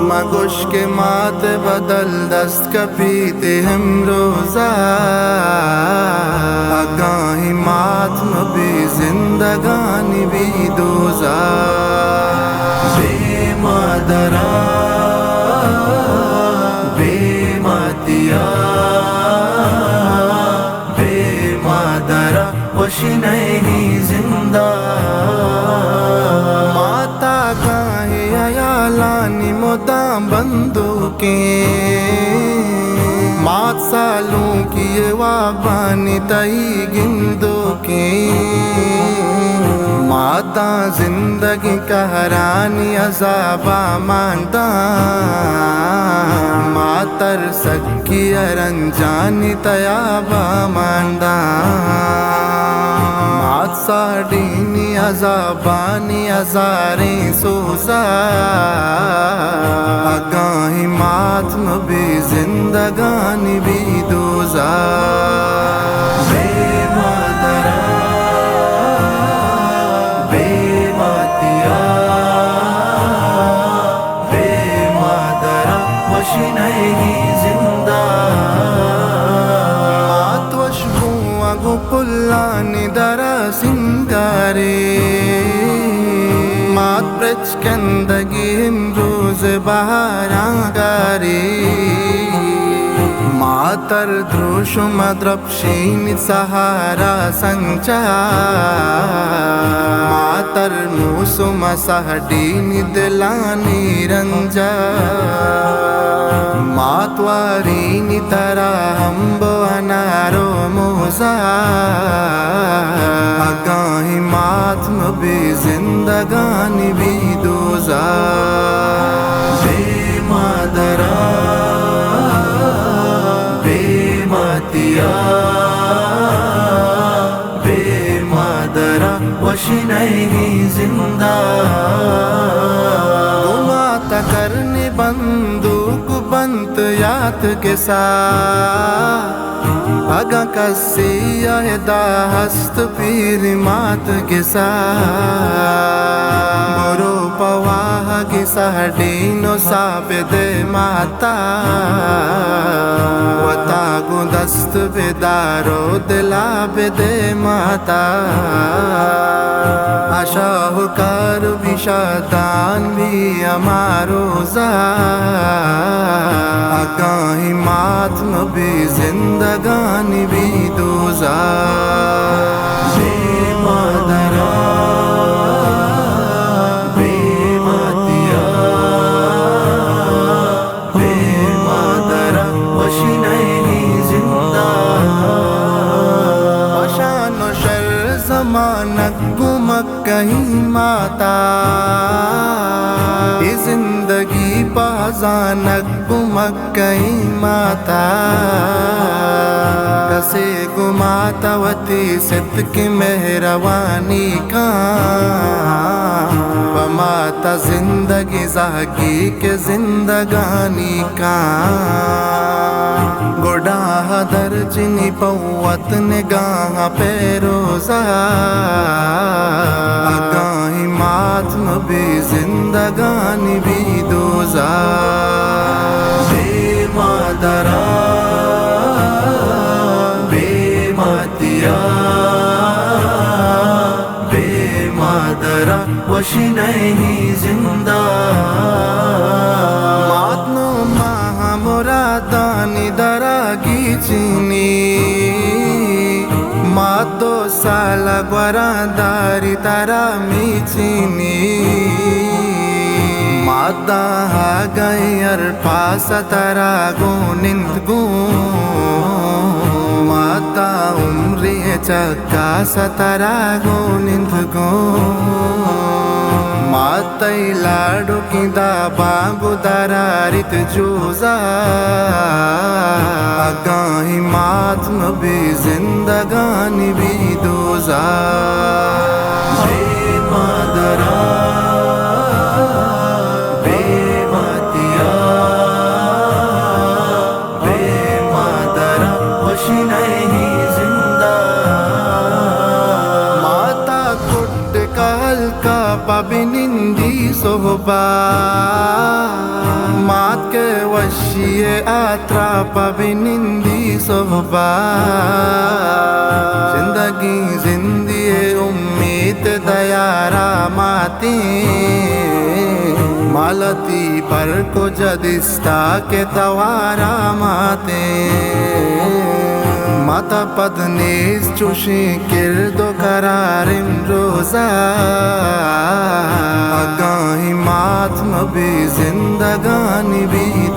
مگوش کے مات بدل دست کا پیتے ہم روزہ آگاہی مات بھی زندگانی بھی دوزہ بے مادرہ بے ماتیا بے مادرہ وشی نہیں زندہ ماتا گاہی ایالانی مدام بندوقیں مات سالوں کی یہ وابانی تئی گندوں کی ماتا زندگی کا حرانی عذابہ ماندہ ماتر سکی ارنجانی تیابہ ماندہ مات ساڑینی عذابانی عذاریں سوزا آگاہی مات بھی زندگانی بھی دوزا بے مادرہ بے ماتیا بے مادرہ وشی نہیں زندہ مات وشبو اگو پلانی درہ سنگارے مات برچ کندگی امروز بہاراں گاری ماتر دروش مدربشین سہارا سنچا ماتر موسو مسہڈین دلانی رنجا ماتوارین ترا ہمبو انارو موزا آگاہی مات بھی زندگانی بھی دوزا بے مادرہ بے ماتیا بے مادرہ وشی نہیں زندہ ماتا کرنے بندوق بند یاد کے ساتھ اگا کسی آہدہ ہست پیر مات کے ساتھ برو پواہ کی سہڈینو سابد ماتا وطاگو دست بیدارو دلا بد ماتا شاہکار بھی شادان بھی اماروزہ آگاہی مات بھی زندگانی بھی دوزہ بے مادرہ بے ماتیا بے مادرہ وشی نہیں زندہ وشان و شر زمانک گمک کہیں ماتا یہ زندگی پازانک گمک کہیں ماتا کسے گماتا وتی ست کی مہروانی کا بماتا زندگی زاگی کے زندگانی کا گڑاہ درجنی پوت نگاہ پیروزہ آگاہی مات بھی زندگانی بھی دوزہ بے مادرہ بے ماتیا بے مادرہ وشی نہیں زندہ مات نو ماہ مرادانی دراگی چینی مات دو سالہ گورانداری ترا می چینی ماتا ہا گئی ارپاس ترا گو نندگو ماتا عمری چکا سترا گو نندگو ماتای لاڈو کی دا باغو دراریت جوزا آگاہی مات بھی زندگانی بھی دوزا بے مادرہ بے ماتیا صحبت مات کے وشی اطراف بنندی صحبت زندگی زندی امید دیارا ماتی مالتی پر کو جدستا کے توارا ماتے ماتا پدنیز چوشی کرد و قرارم روزا آگاہی مات مبی زندگانی بھی